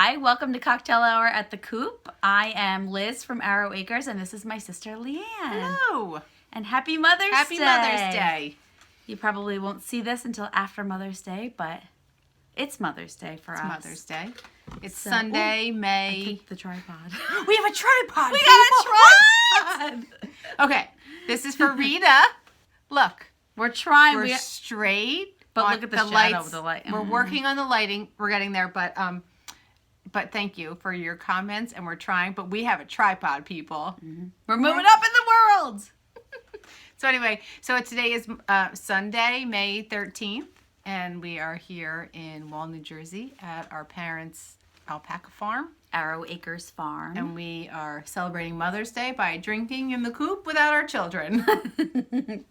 Hi, welcome to Cocktail Hour at the Coop. I am Liz from Arrow Acres, and this is my sister Leanne. Hello. And happy Mother's Day. Happy Mother's Day. You probably won't see this until after Mother's Day, but it's Mother's Day for us. It's Mother's Day. It's Sunday, May. I kicked the tripod. We have a tripod. We got a tripod. Okay, this is for Rita. Look, We're trying. we're straight. But look at the shadow lights. of the light. We're working on the lighting. We're getting there, but thank you for your comments, and we're trying. But we have a tripod, people. We're moving up in the world. So anyway, today is Sunday, May 13th, and we are here in Wall, New Jersey at our parents' alpaca farm. Arrow Acres Farm. And we are celebrating Mother's Day by drinking in the coop without our children.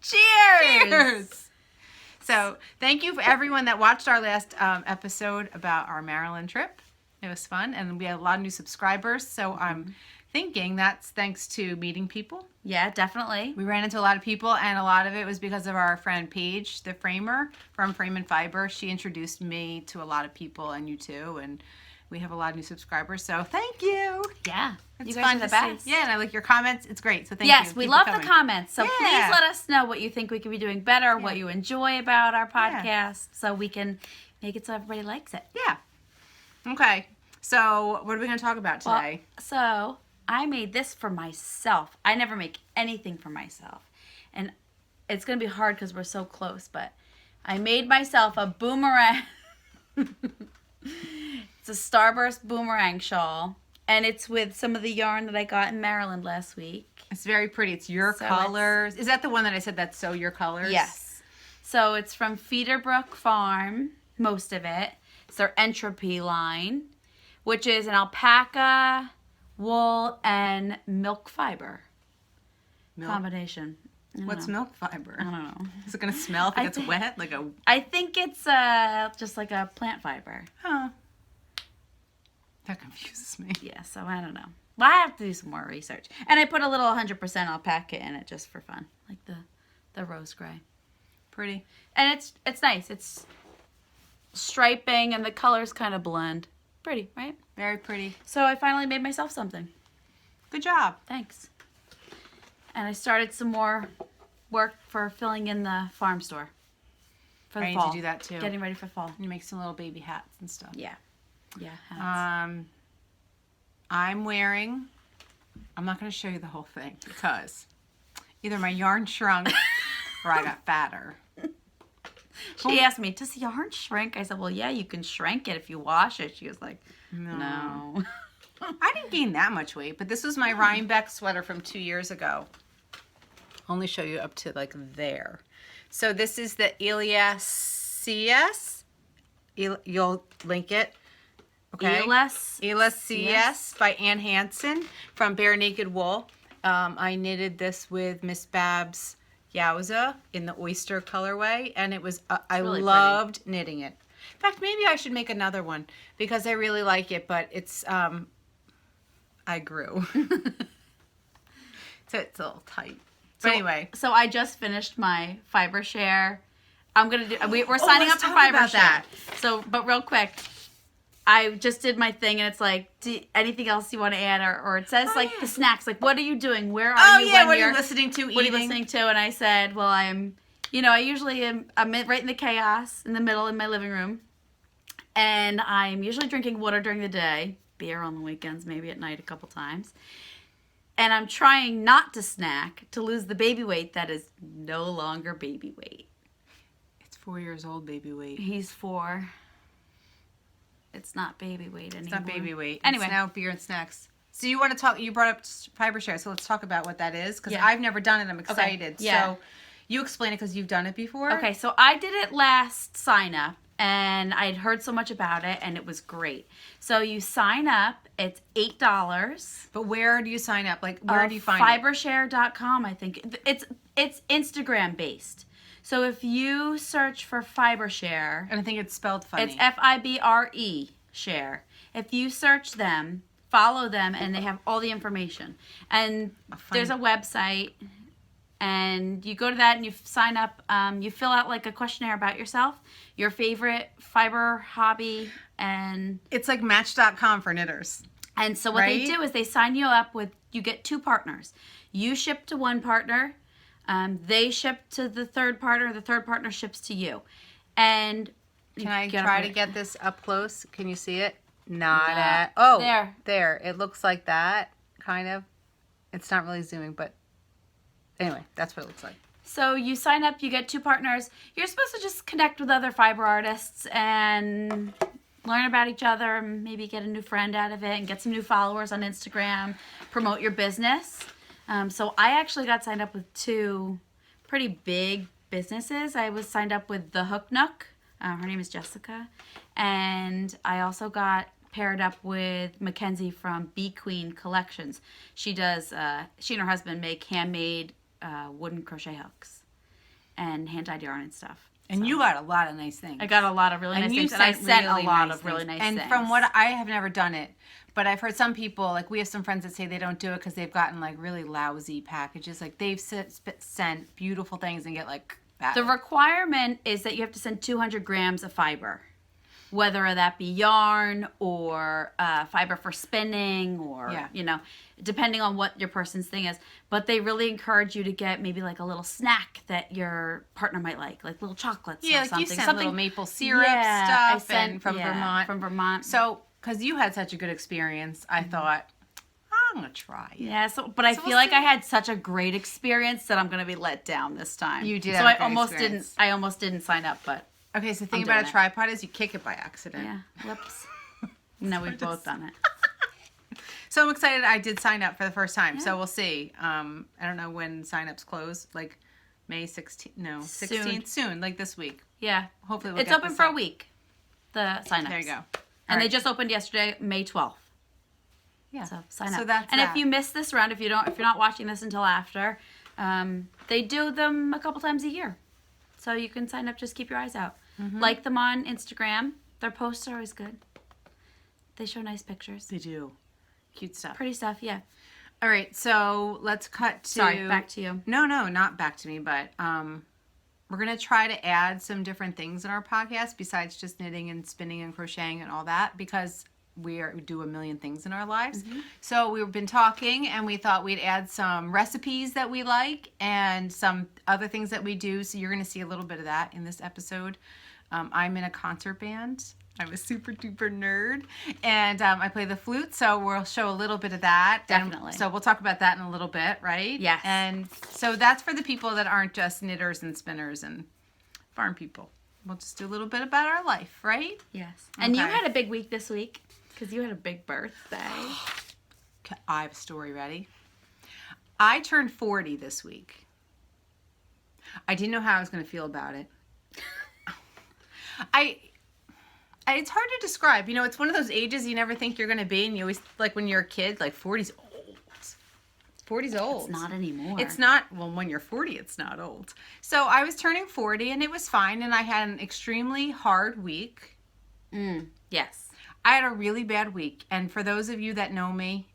Cheers! Cheers! So thank you for everyone that watched our last episode about our Maryland trip. It was fun, and we had a lot of new subscribers. So I'm thinking that's thanks to meeting people. Yeah, definitely. We ran into a lot of people, and a lot of it was because of our friend Paige, the framer from Frame and Fiber. She introduced me to a lot of people, and you too, and we have a lot of new subscribers. So thank you. Yeah, It's you guys fun are the to best. see. Yeah, and I like your comments. It's great. So thank you. Yes, we Keep love it the coming. comments. So Yeah. please let us know what you think we could be doing better, what you enjoy about our podcast, so we can make it so everybody likes it. Yeah. Okay. So what are we going to talk about today? So I made this for myself. I never make anything for myself. And it's going to be hard because we're so close, but I made myself a boomerang. It's a Starburst boomerang shawl. And it's with some of the yarn that I got in Maryland last week. It's very pretty. It's your So colors. Is that the one that I said that's so your colors? Yes. So it's from Feederbrook Farm, most of it. It's their Entropy line, which is an alpaca, wool, and milk fiber combination. I don't What's know. milk fiber? I don't know. Is it going to smell if it gets wet? Like a... I think it's just like a plant fiber. Huh. That confuses me. Yeah, so I don't know. Well, I have to do some more research. And I put a little 100% alpaca in it just for fun, like the rose gray. Pretty. And it's nice. It's striping and the colors kind of blend. Pretty, right? Very pretty. So I finally made myself something. Good job. Thanks. And I started some more work for filling in the farm store for the I need fall. to do that too. Getting ready for fall. You make some little baby hats and stuff. Yeah. Yeah, hats. I'm wearing, I'm not going to show you the whole thing because either my yarn shrunk or I got fatter. She asked me, does yarn shrink? I said, well, yeah, you can shrink it if you wash it. She was like, no. I didn't gain that much weight, but this was my Rhinebeck sweater from 2 years ago. Only show you up to like there. So this is the Elias CS. You'll link it. Okay. Elias CS by Ann Hansen from Bare Naked Wool. I knitted this with Miss Babs Yowza in the oyster colorway, and it was I really loved knitting it. In fact, maybe I should make another one because I really like it, but it's I grew. So it's a little tight. But anyway. So I just finished my fiber share. I'm going to do, we're signing up for fiber share. So, but real quick, I just did my thing, and it's like, anything else you want to add? Or it says, like, the snacks. Like, what are you doing? Where are you? What are you listening to, What are you listening to? And I said, well, I'm, I usually am, I'm right in the chaos, in the middle, in my living room. And I'm usually drinking water during the day. Beer on the weekends, maybe at night a couple times. And I'm trying not to snack to lose the baby weight that is no longer baby weight. It's 4 years old baby weight. He's 4. It's not baby weight anymore. It's not baby weight. Anyway. It's now beer and snacks. So you want to talk, you brought up fiber share, so let's talk about what that is, because Yeah. I've never done it. I'm excited. Okay. Yeah. So you explain it because you've done it before. Okay, so I did it last sign up, and I'd heard so much about it, and it was great. So you sign up, it's $8. But where do you sign up? Like, where do you find it? Fibershare.com, I think. It's Instagram based. So if you search for Fibershare, And I think it's spelled funny. it's FIBRE share. If you search them, follow them, and they have all the information. And there's a website. And you go to that and you sign up. You fill out like a questionnaire about yourself, your favorite fiber hobby, and It's like Match.com for knitters. And so what they do is they sign you up with, you get 2 partners. You ship to one partner, they ship to the third partner ships to you. And Can I get try up to there. get this up close? Can you see it? Not No. at... Oh, There. There. It looks like that, kind of. It's not really zooming, but anyway, that's what it looks like. So you sign up, you get 2 partners. You're supposed to just connect with other fiber artists and learn about each other, and maybe get a new friend out of it and get some new followers on Instagram, promote your business. So I actually got signed up with 2 pretty big businesses. I was signed up with The Hook Nook. Her name is Jessica. And I also got paired up with Mackenzie from Bee Queen Collections. She does, she and her husband make handmade wooden crochet hooks and hand-dyed yarn and stuff. And you got a lot of nice things. I got a lot of really nice things, and I sent a lot of really nice things. And from what I have never done it, but I've heard some people, like we have some friends that say they don't do it because they've gotten like really lousy packages. Like they've sent beautiful things and get like bad. The requirement is that you have to send 200 grams of fiber, whether that be yarn or fiber for spinning or, you know, depending on what your person's thing is. But they really encourage you to get maybe like a little snack that your partner might like little chocolates or something. Like you sent little maple syrup stuff and from Vermont. From Vermont. So, because you had such a good experience, I thought, I'm going to try it. Yeah, but I feel like I had such a great experience that I'm going to be let down this time. You did So have a great experience. I almost didn't sign up, but... Okay, so the thing I'm about doing a it. tripod is you kick it by accident. Yeah, whoops. No, we've both done it. So I'm excited I did sign up for the first time. So we'll see. I don't know when sign-ups close, like May 16th. No, 16th. Soon, like this week. Yeah. Hopefully we'll It's get open this for up. a week, the sign-ups. There you go. And they just opened yesterday, May 12th. Yeah. So sign up. So that's and that. if you miss this round, if you're not watching this until after, they do them a couple times a year. So you can sign up, just keep your eyes out. Like them on Instagram. Their posts are always good. They show nice pictures. They do. Cute stuff. Pretty stuff, yeah. All right, so let's cut to... Sorry, back to you. No, not back to me, but we're going to try to add some different things in our podcast besides just knitting and spinning and crocheting and all that, because we do a million things in our lives. So we've been talking and we thought we'd add some recipes that we like and some other things that we do. So you're going to see a little bit of that in this episode. I'm in a concert band. I'm a super duper nerd, and I play the flute, so we'll show a little bit of that. Definitely. So we'll talk about that in a little bit, right? Yes. And so that's for the people that aren't just knitters and spinners and farm people. We'll just do a little bit about our life, right? Yes. And you Okay. had a big week this week because you had a big birthday. Okay, I have a story ready. I turned 40 this week. I didn't know how I was going to feel about it. It's hard to describe. You know, it's one of those ages you never think you're going to be, and you always, like when you're a kid, like 40's old. 40's old. It's not anymore. It's not, well, when you're 40, it's not old. So I was turning 40, and it was fine, and I had an extremely hard week. Yes. I had a really bad week, and for those of you that know me,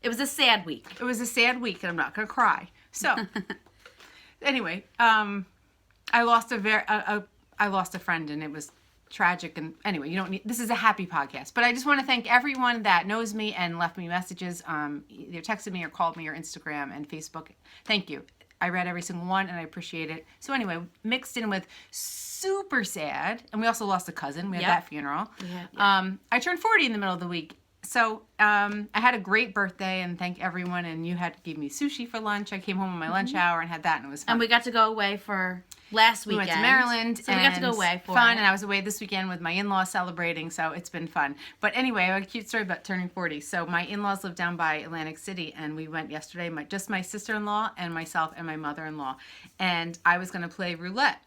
It was a sad week. it was a sad week, and I'm not going to cry. So, anyway, I lost I lost a friend, and it was tragic. And anyway, you don't need, this is a happy podcast, but I just want to thank everyone that knows me and left me messages, either texted me or called me or Instagram and Facebook. Thank you. I read every single one, and I appreciate it. So anyway, mixed in with super sad, and we also lost a cousin. We had that funeral. I turned 40 in the middle of the week. So I had a great birthday, and thank everyone, and you had to give me sushi for lunch. I came home on my lunch hour and had that, and it was fun. And we got to go away for last weekend. We went to Maryland. So we got to go away for fun, it. and I was away this weekend with my in-laws celebrating, so it's been fun. But anyway, I have a cute story about turning 40. So my in-laws live down by Atlantic City, and we went yesterday, just my sister-in-law and myself and my mother-in-law. And I was going to play roulette.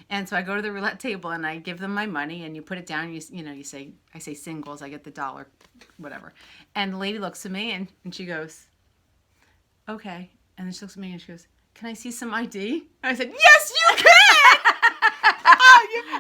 And so I go to the roulette table and I give them my money, and you put it down. You say, I say singles, I get the dollar, whatever. And the lady looks at me and she goes, okay. And then she looks at me and she goes, can I see some ID? And I said, yes, you can.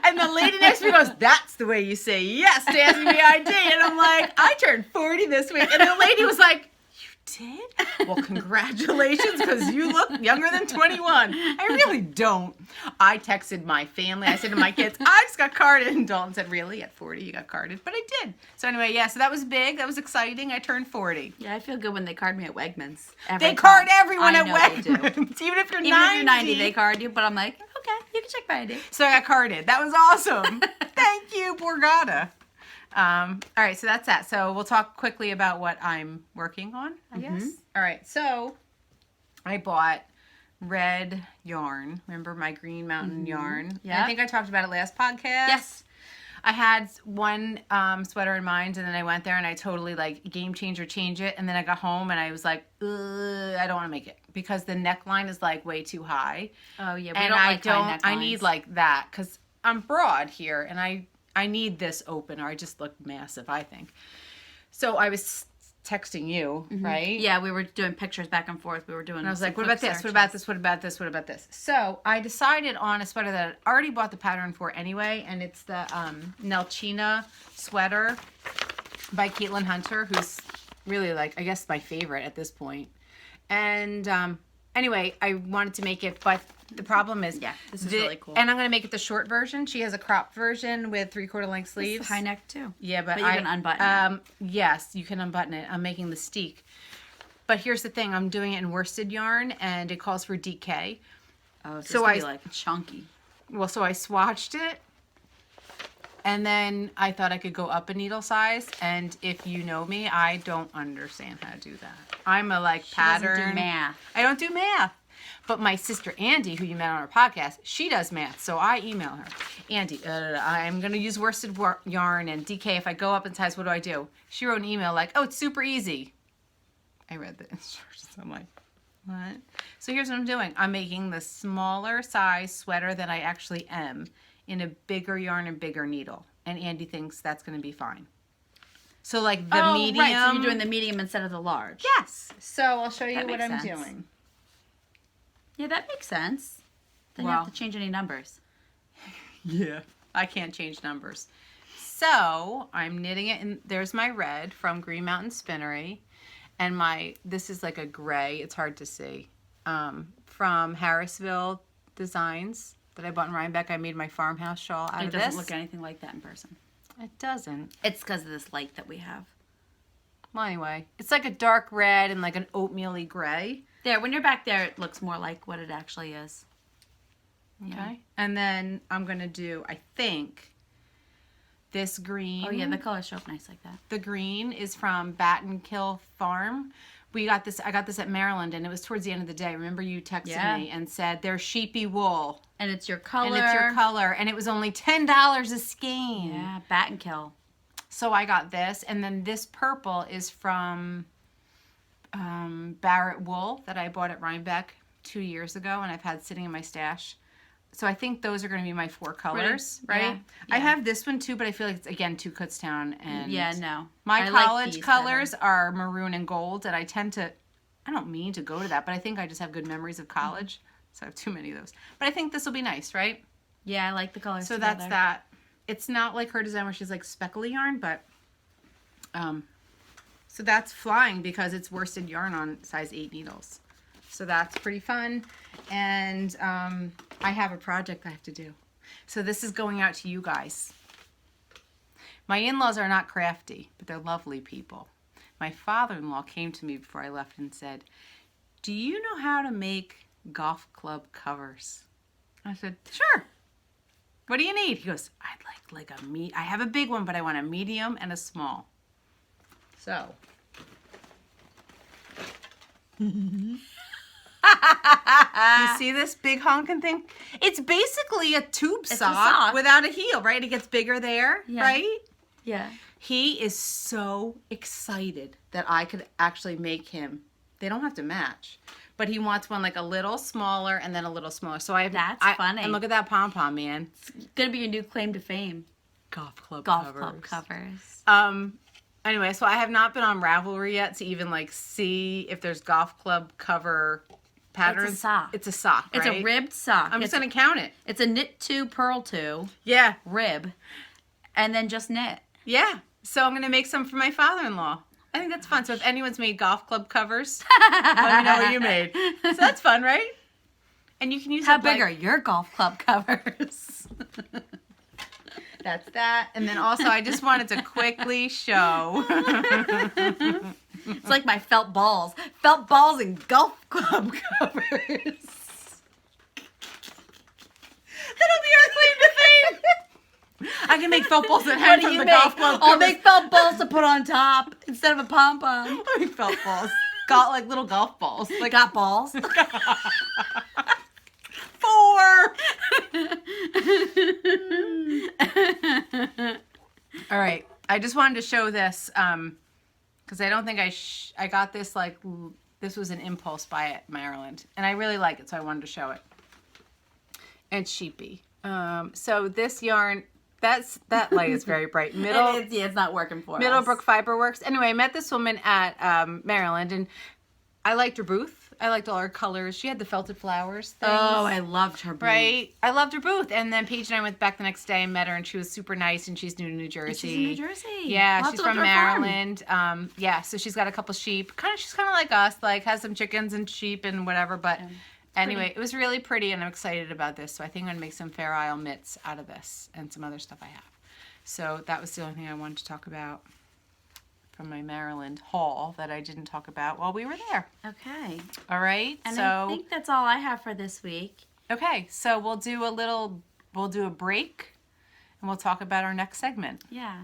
And the lady next to me goes, that's the way you say yes to asking me ID. And I'm like, I turned 40 this week. And the lady was like, you did? Well, congratulations, because you look younger than 21. I really don't. I texted my family. I said to my kids, I just got carded. And Dalton said, really? At 40 you got carded? But I did. So anyway, yeah, so that was big. That was exciting. I turned 40. Yeah, I feel good when they card me at Wegmans. They card everyone at Wegmans. Wegmans. Even if you're 90. Even if you're 90, they card you. But I'm like, okay, you can check my ID. So I got carded. That was awesome. Thank you, Borgata. All right, so that's that. So we'll talk quickly about what I'm working on, I guess. All right, so I bought red yarn. Remember my Green Mountain yarn? Yeah. I think I talked about it last podcast. Yes. I had one sweater in mind, and then I went there and I totally like game changer change it. And then I got home and I was like, I don't want to make it because the neckline is like way too high. Oh yeah, and I need like that because I'm broad here and I need this open or I just look massive, I think. So I was texting you, right? Yeah, we were doing pictures back and forth. We were doing. And I was like, what about this? What about this? What about this? What about this? So I decided on a sweater that I already bought the pattern for anyway, and it's the Nelchina sweater by Caitlin Hunter, who's really like, I guess, my favorite at this point. And anyway, I wanted to make it, but the problem is, yeah, this is really cool. And I'm going to make it the short version. She has a crop version with 3/4 length sleeves. It's high neck too. Yeah, but you can unbutton it. Yes, you can unbutton it. I'm making the steek. But here's the thing. I'm doing it in worsted yarn, and it calls for DK. Oh, so it's like chunky. Well, so I swatched it, and then I thought I could go up a needle size. And if you know me, I don't understand how to do that. I'm a pattern. Doesn't do math. I don't do math. But my sister Andy, who you met on our podcast, she does math. So I email her, Andy, I'm going to use worsted yarn and DK. If I go up in size, what do I do? She wrote an email like, oh, it's super easy. I read the instructions. I'm like, what? So here's what I'm doing. I'm making the smaller size sweater than I actually am in a bigger yarn and bigger needle. And Andy thinks that's going to be fine. So like the medium. Right. So you're doing the medium instead of the large. Yes. So I'll show you what I'm doing. Yeah, that makes sense. Then you have to change any numbers. Yeah. I can't change numbers. So I'm knitting it, and there's my red from Green Mountain Spinnery. And this is like a gray, it's hard to see, from Harrisville Designs that I bought in Rhinebeck. I made my farmhouse shawl out of this. It doesn't look anything like that in person. It doesn't. It's because of this light that we have. Well, anyway, it's like a dark red and like an oatmeal-y gray. There, when you're back there, it looks more like what it actually is. Okay. Yeah. And then I'm going to do, I think, this green. Oh, yeah, the colors show up nice like that. The green is from Battenkill Farm. I got this at Maryland, and it was towards the end of the day. Remember you texted me and said, they're sheepy wool. And it's your color. And it was only $10 a skein. Yeah, Battenkill. So I got this, and then this purple is from Barrett wool that I bought at Rhinebeck 2 years ago, and I've had sitting in my stash. So I think those are going to be my 4 colors, right? Yeah. I have this one too, but I feel like it's, again, too Kutztown. And no. My college colors are maroon and gold, and I don't mean to go to that, but I think I just have good memories of college, so I have too many of those. But I think this will be nice, right? Yeah, I like the colors. So that's that. It's not like her design where she's like speckly yarn, but so that's flying because it's worsted yarn on size 8 needles. So that's pretty fun. And I have a project I have to do. So this is going out to you guys. My in-laws are not crafty, but they're lovely people. My father-in-law came to me before I left and said, do you know how to make golf club covers? I said, sure. What do you need? He goes, I'd like I have a big one, but I want a medium and a small. So. You see this big honking thing? It's basically a tube sock without a heel, right? It gets bigger there, right? Yeah. He is so excited that I could actually make him. They don't have to match. But he wants one like a little smaller and then a little smaller. So That's funny. And look at that pom-pom, man. It's going to be your new claim to fame. Golf club covers. Anyway, so I have not been on Ravelry yet to even like see if there's golf club cover patterns. It's a sock. It's a sock, right? It's a ribbed sock. I'm just going to count it. It's a knit 2, purl 2. Yeah. Rib. And then just knit. Yeah. So I'm going to make some for my father-in-law. I think that's fun. So if anyone's made golf club covers, let me know what you made. So that's fun, right? And you can use How big are your golf club covers? That's that. And then also, I just wanted to quickly show. It's like my felt balls. Felt balls and golf club covers. That'll be our claim to fame. I can make felt balls that hang from the golf club I'll covers. make felt balls to put on top instead of a pom-pom. I make felt balls. Got like little golf balls. Like got balls. 4. All right. I just wanted to show this because I don't think I got this like this was an impulse buy at Maryland, and I really like it, so I wanted to show it. And sheepy. So this yarn, that light is very bright. It's not working for us. Middlebrook Fiber Works. Anyway, I met this woman at Maryland, and I liked her booth. I liked all her colors. She had the felted flowers things. Oh, I loved her booth. Right? I loved her booth. And then Paige and I went back the next day and met her, and she was super nice, and she's new to New Jersey. She's in New Jersey. Yeah, We'll have she's to look from at her farm. Maryland. Yeah, so she's got a couple sheep. She's kind of like us, like has some chickens and sheep and whatever. But anyway, it was really pretty, and I'm excited about this. So I think I'm going to make some Fair Isle mitts out of this and some other stuff I have. So that was the only thing I wanted to talk about from my Maryland haul that I didn't talk about while we were there. Okay. All right. And so I think that's all I have for this week. okay, so we'll do a break, and we'll talk about our next segment. Yeah.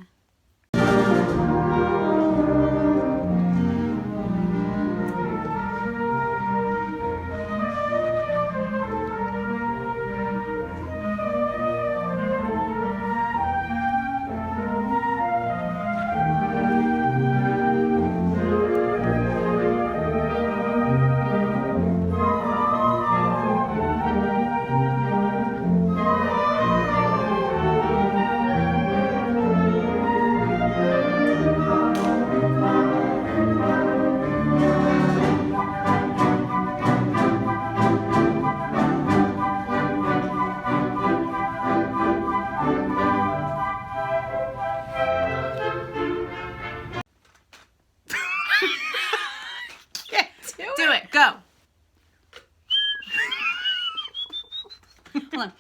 Do it. Go. Hold on.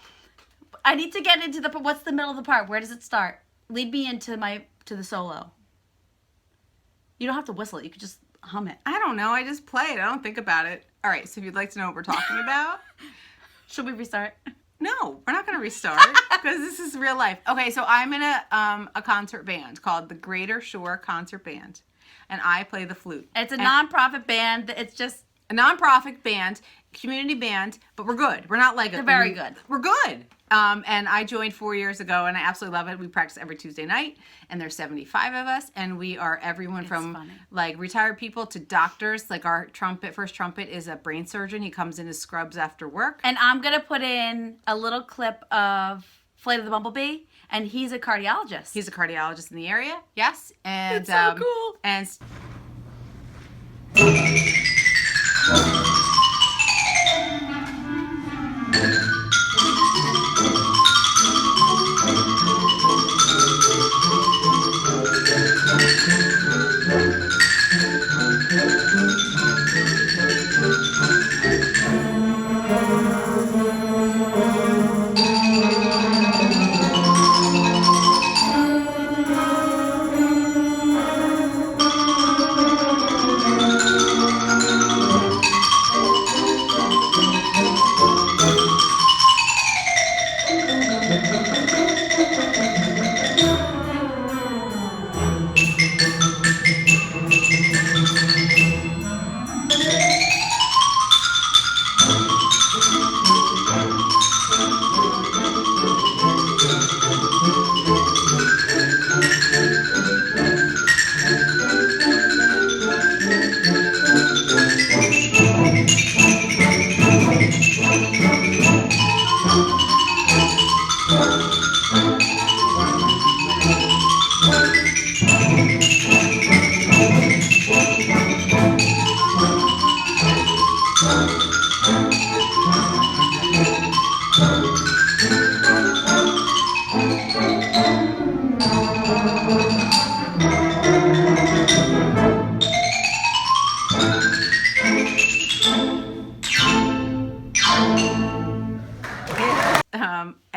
I need to get into what's the middle of the part? Where does it start? Lead me into the solo. You don't have to whistle it. You could just hum it. I don't know. I just play it. I don't think about it. All right. So if you'd like to know what we're talking about, Should we restart? no, we're not going to restart because this is real life. Okay. So I'm in a concert band called the Greater Shore Concert Band, and I play the flute. It's a nonprofit band. It's just A nonprofit band, community band, but we're good. We're not like They're very good. We're good. And I joined 4 years ago, and I absolutely love it. We practice every Tuesday night, and there's 75 of us, and we are everyone from funny. like retired people to doctors. Like our first trumpet is a brain surgeon. He comes in his scrubs after work. And I'm going to put in a little clip of Flight of the Bumblebee, and he's a cardiologist. He's a cardiologist in the area. Yes, and It's so cool. And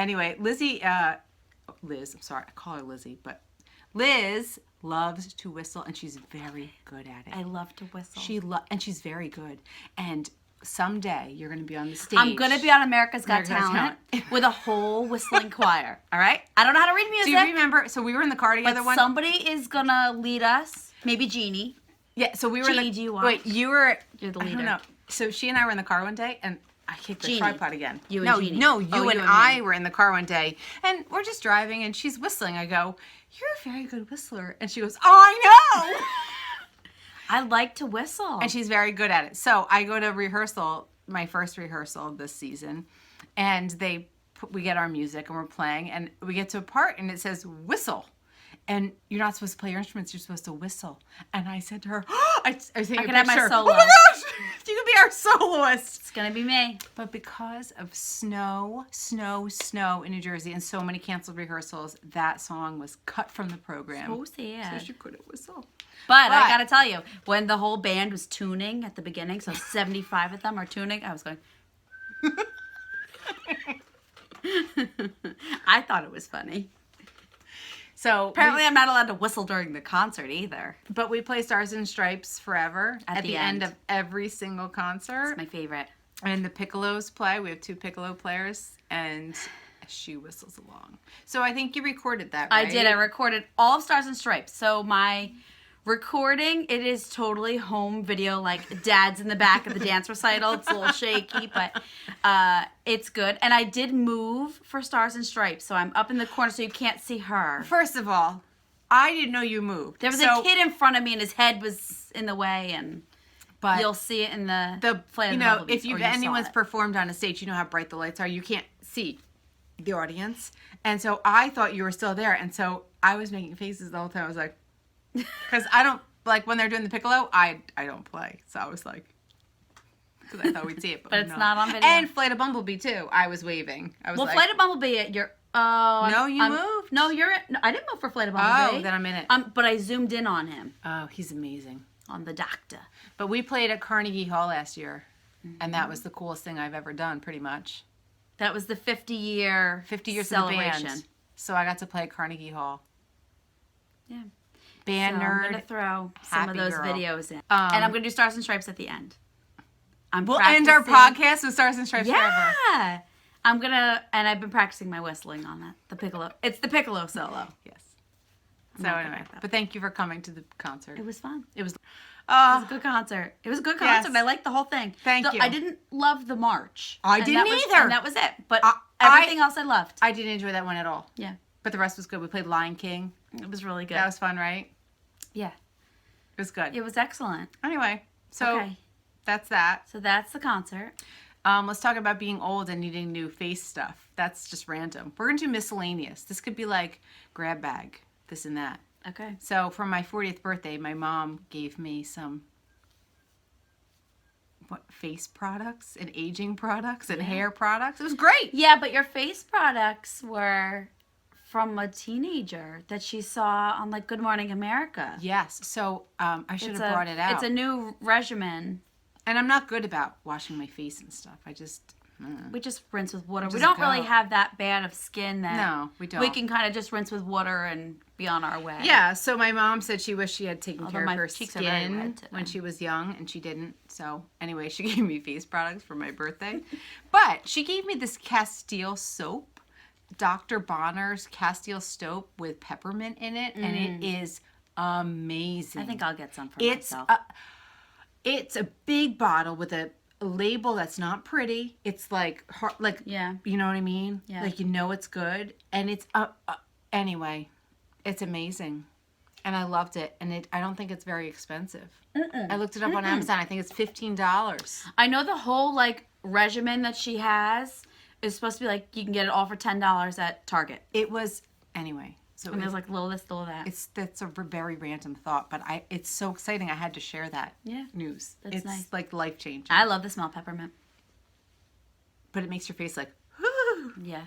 Anyway, Liz, I'm sorry, I call her Lizzie, but Liz loves to whistle, and she's very good at it. I love to whistle. And she's very good. And someday you're going to be on the stage. I'm going to be on America's Got Talent with a whole whistling choir. All right? I don't know how to read music. Do you remember? So we were in the car together but somebody is going to lead us. Maybe Jeannie. Yeah, so we were Jeannie, do you watch? Wait, you're the leader. I don't know. So she and I were in the car one day, and I kicked the Jeannie. tripod again. You and Jeannie. No, Oh, you and me. I were in the car one day, and we're just driving, and she's whistling. I go, "You're a very good whistler," and she goes, "Oh, I know." I like to whistle. And she's very good at it. So I go to rehearsal, my first rehearsal of this season, and we get our music and we're playing, and we get to a part and it says whistle. And you're not supposed to play your instruments, you're supposed to whistle. And I said to her, I think I can have my solo. Oh my gosh, you can be our soloist. It's going to be me. But because of snow in New Jersey and so many canceled rehearsals, that song was cut from the program. So sad. So she couldn't whistle. But I got to tell you, when the whole band was tuning at the beginning, so 75 of them are tuning, I was going... I thought it was funny. So apparently I'm not allowed to whistle during the concert either. But we play Stars and Stripes forever at the end of every single concert. It's my favorite. And the piccolos play. We have 2 piccolo players, and she whistles along. So I think you recorded that, right? I did. I recorded all of Stars and Stripes. So my recording, it is totally home video, like Dad's in the back of the dance recital. It's a little shaky, but it's good. And I did move for Stars and Stripes, so I'm up in the corner so you can't see her. First of all, I didn't know you moved. There was a kid in front of me, and his head was in the way, but you'll see it in the Flight of the Bumblebees, if anyone's performed on a stage, you know how bright the lights are. You can't see the audience. And so I thought you were still there, and so I was making faces the whole time. I was like, because I don't, like, when they're doing the piccolo, I don't play. So I was like, because I thought we'd see it. But it's not on video. And Flight of Bumblebee, too. I was waving. I was like, Flight of Bumblebee, you're... Oh, no, you moved? No, no, I didn't move for Flight of Bumblebee. Oh, then I'm in it. But I zoomed in on him. Oh, he's amazing. On the doctor. But we played at Carnegie Hall last year, and that was the coolest thing I've ever done, pretty much. That was the 50 years celebration. Of the band. So I got to play at Carnegie Hall. Yeah. Band nerd. I'm going to throw some of those girl. videos in. And I'm going to do Stars and Stripes at the end. We'll end our podcast with Stars and Stripes forever. Yeah. I'm going to, and I've been practicing my whistling on that. The piccolo. It's the piccolo solo. Yes. So anyway, but thank you for coming to the concert. It was fun. It was a good concert. It was a good concert. Yes. I liked the whole thing. Thank you. I didn't love the march. I didn't either. And that was it. But everything else I loved. I didn't enjoy that one at all. Yeah. But the rest was good. We played Lion King. It was really good. That was fun, right? Yeah. It was good. It was excellent. Anyway, so that's that. So that's the concert. Let's talk about being old and needing new face stuff. That's just random. We're going to do miscellaneous. This could be like grab bag, this and that. Okay. So for my 40th birthday, my mom gave me some face products and aging products and hair products. It was great. Yeah, but your face products were from a teenager that she saw on like Good Morning America. Yes. So I should have brought it out. It's a new regimen. And I'm not good about washing my face and stuff. We just rinse with water. We don't really have that bad of skin that no, we don't. We can kind of just rinse with water and be on our way. Yeah, so my mom said she wished she had taken care of her skin when when she was young, and she didn't. So anyway, she gave me face products for my birthday. But she gave me this Castile soap, Dr. Bonner's Castile soap with peppermint in it, and it is amazing. I think I'll get some for myself. It's a big bottle with a label that's not pretty. It's like hard, you know what I mean? Yeah. Like, you know it's good, and it's anyway, it's amazing, and I loved it. And I don't think it's very expensive. I looked it up on Amazon. I think it's $15. I know the whole like regimen that she has is supposed to be like you can get it all for $10 at Target. It was anyway. So and there's like a little this, little that. That's a very random thought, but it's so exciting. I had to share that news. That's nice. It's like life changing. I love the smell of peppermint. But it makes your face like, yeah.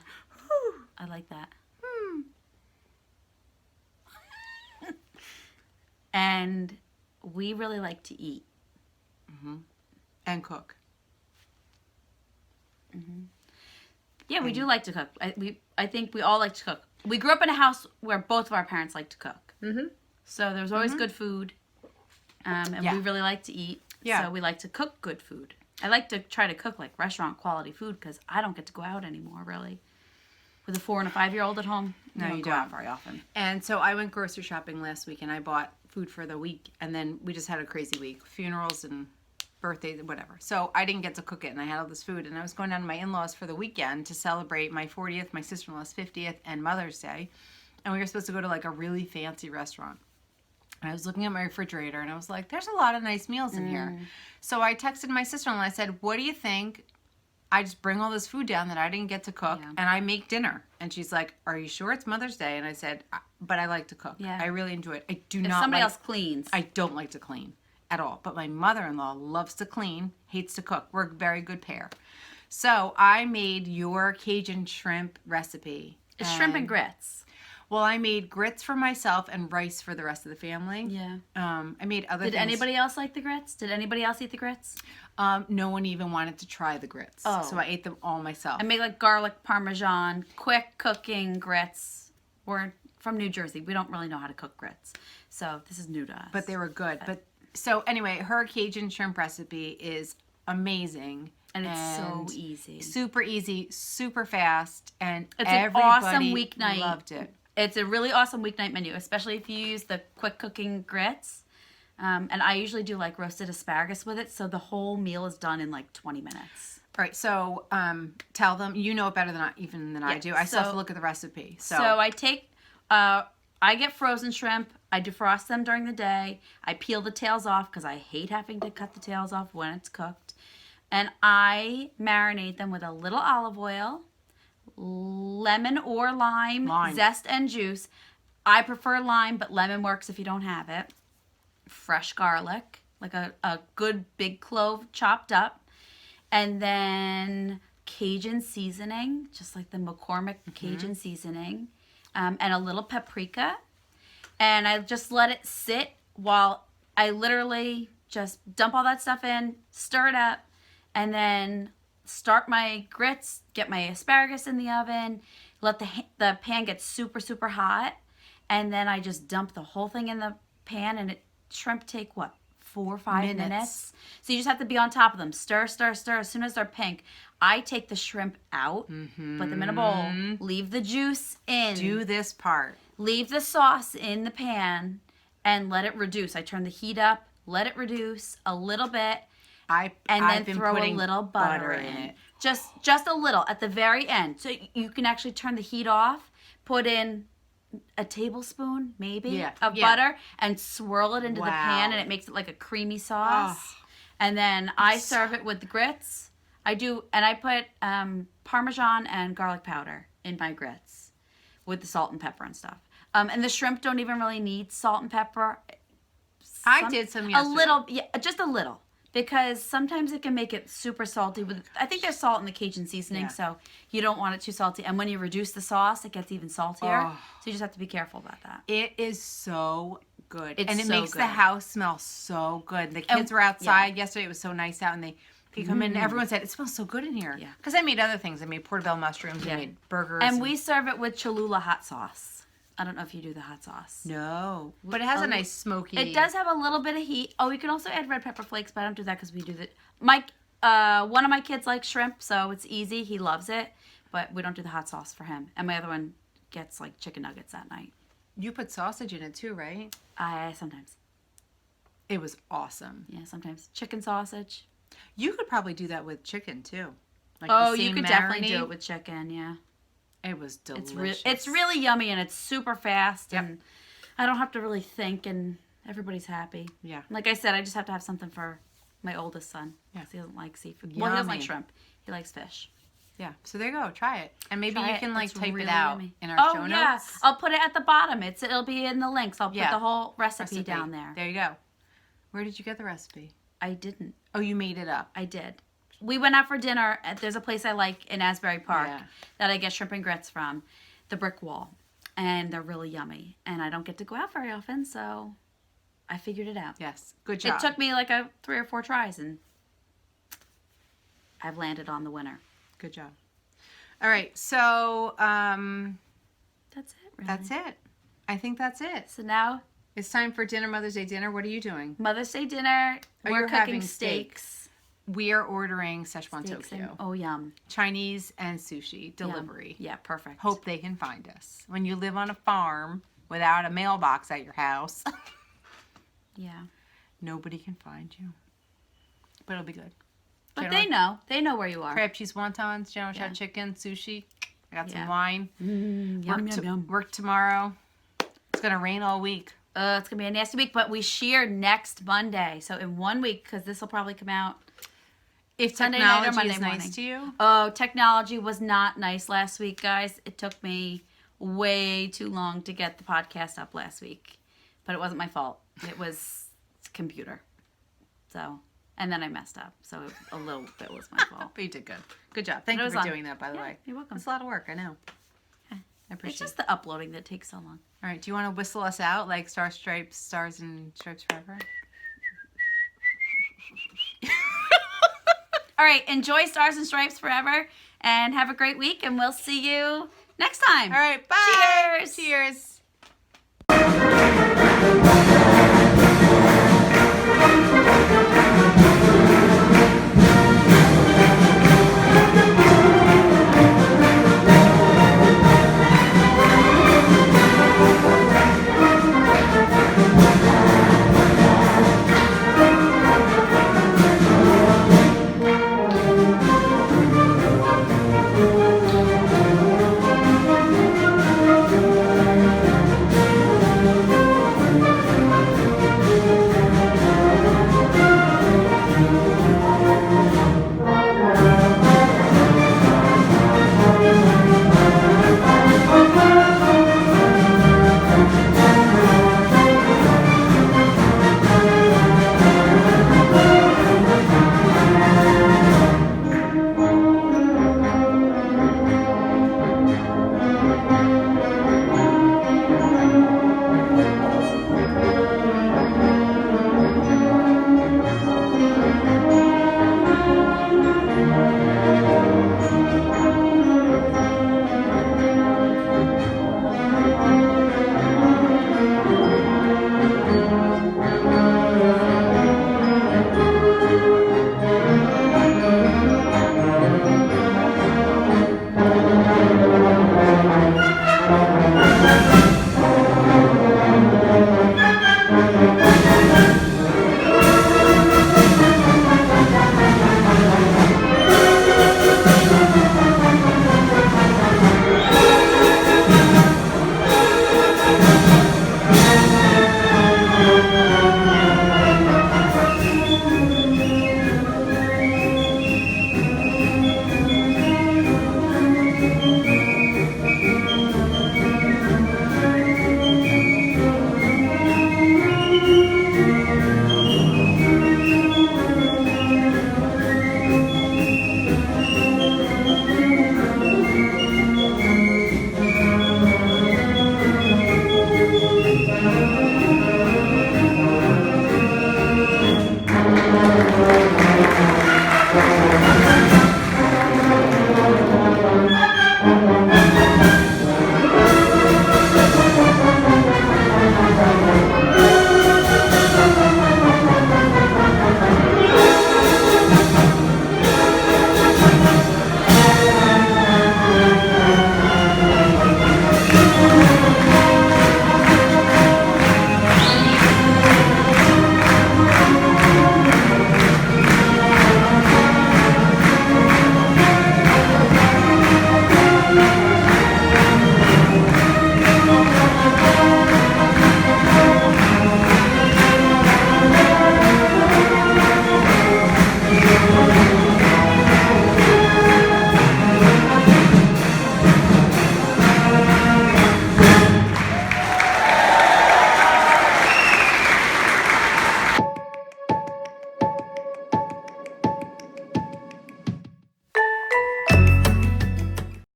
I like that. And we really like to eat. And cook. Yeah, we do like to cook. I think we all like to cook. We grew up in a house where both of our parents like to cook. Mm-hmm. So there was always good food. And we really like to eat. Yeah. So we like to cook good food. I like to try to cook like restaurant quality food because I don't get to go out anymore, really. With a 4 and a 5-year-old at home, No, you go don't. out very often. And so I went grocery shopping last week and I bought food for the week. And then we just had a crazy week. Funerals and birthdays and whatever. So I didn't get to cook it and I had all this food. And I was going down to my in-laws for the weekend to celebrate my 40th, my sister-in-law's 50th, and Mother's Day. And we were supposed to go to like a really fancy restaurant. And I was looking at my refrigerator and I was like, there's a lot of nice meals in here. So I texted my sister-in-law and I said, what do you think? I just bring all this food down that I didn't get to cook and I make dinner. And she's like, are you sure it's Mother's Day? And I said, but I like to cook. Yeah. I really enjoy it. I do If not somebody like, else cleans. I don't like to clean at all. But my mother-in-law loves to clean, hates to cook. We're a very good pair. So I made your Cajun shrimp recipe. It's shrimp and grits. Well, I made grits for myself and rice for the rest of the family. Yeah. I made other Did things. anybody else like the grits? Did anybody else eat the grits? No one even wanted to try the grits. Oh. So I ate them all myself. I make like garlic Parmesan, quick cooking grits. We're from New Jersey. We don't really know how to cook grits. So this is new to us. But they were good. But so anyway, her Cajun shrimp recipe is amazing. And it's so easy. Super easy, super fast, and It's an everybody awesome weeknight. loved it. It's a really awesome weeknight menu, especially if you use the quick cooking grits. And I usually do like roasted asparagus with it, so the whole meal is done in like 20 minutes. All right, so tell them, you know it better than I do. I still have to look at the recipe. So I take, I get frozen shrimp. I defrost them during the day. I peel the tails off because I hate having to cut the tails off when it's cooked. And I marinate them with a little olive oil, lemon or lime, zest and juice. I prefer lime, but lemon works if you don't have it. Fresh garlic, like a good big clove chopped up. And then Cajun seasoning, just like the McCormick Cajun seasoning. And a little paprika. And I just let it sit while I literally just dump all that stuff in, stir it up, and then start my grits, get my asparagus in the oven, let the pan get super, super hot, and then I just dump the whole thing in the pan, and shrimp take, 4 or 5 minutes? So you just have to be on top of them. Stir, stir, stir. As soon as they're pink, I take the shrimp out, put them in a bowl, leave the juice in. do this part. Leave the sauce in the pan, and let it reduce. I turn the heat up, let it reduce a little bit, and then throw a little butter in it. Just a little at the very end. So you can actually turn the heat off, put in a tablespoon maybe of butter, and swirl it into the pan, and it makes it like a creamy sauce. And then I serve it with the grits. I put Parmesan and garlic powder in my grits with the salt and pepper and stuff. And the shrimp don't even really need salt and pepper. I did some yesterday. A little, just a little. Because sometimes it can make it super salty. I think there's salt in the Cajun seasoning, so you don't want it too salty. And when you reduce the sauce, it gets even saltier. So you just have to be careful about that. It is so good. It's and it so makes good. the house smell so good. The kids were outside yesterday. It was so nice out, and they come in, and everyone said, it smells so good in here. Yeah. Because I made other things. I made portobello mushrooms. I made burgers. And we serve it with Cholula hot sauce. I don't know if you do the hot sauce. No. But it has a nice smoky... It does have a little bit of heat. Oh, you can also add red pepper flakes, but I don't do that because we do that. One of my kids likes shrimp, so it's easy. He loves it, but we don't do the hot sauce for him. And my other one gets like chicken nuggets that night. You put sausage in it too, right? Sometimes. It was awesome. Yeah, sometimes. Chicken sausage. You could probably do that with chicken too. Like you could definitely do it with chicken, yeah. It was delicious. It's really yummy, and it's super fast, and I don't have to really think, and everybody's happy. Yeah. Like I said, I just have to have something for my oldest son. Yeah. He doesn't like seafood. Yummy. Well, he doesn't like shrimp. He likes fish. Yeah. So there you go. Try it. And maybe you can like It's type really it out yummy. in our show notes. Yeah. I'll put it at the bottom. It'll be in the links. I'll put the whole recipe down there. There you go. Where did you get the recipe? I didn't. Oh, you made it up. I did. We went out for dinner. There's a place I like in Asbury Park that I get shrimp and grits from. The Brick Wall, and they're really yummy, and I don't get to go out very often, so I figured it out. Yes, good job. It took me like 3 or 4 tries, and I've landed on the winner. Good job. All right, so That's it, really. that's it. I think that's it. So now, It's time for dinner, Mother's Day dinner. What are you doing? Mother's Day dinner. Oh, We're you're cooking having steaks. We are ordering Szechuan Steaks and, Tokyo. oh, yum. Chinese and sushi Yum. delivery. Yeah, perfect. Hope they can find us. When you live on a farm without a mailbox at your house, Yeah. nobody can find you. But it'll be good. But General- they know. They know where you are. Crab cheese wontons, General Tso Yeah. chicken, sushi. I got some Yeah. wine. Work tomorrow. It's going to rain all week. It's going to be a nasty week, but we shear next Monday. So in 1 week, because this will probably come out. If Sunday night or technology Monday is morning. nice to you. Oh, technology was not nice last week, guys. It took me way too long to get the podcast up last week. But it wasn't my fault. It was computer. So, and then I messed up. So a little bit was my fault. But you did good. Good job. Thank But it you was for on. doing that, by the Yeah, way. you're welcome. It's a lot of work, I know. I It's appreciate just it. the uploading that takes so long. All right, do you want to whistle us out like Stars and Stripes Forever? All right, enjoy Stars and Stripes forever and have a great week, and we'll see you next time. All right, bye. Cheers. Cheers.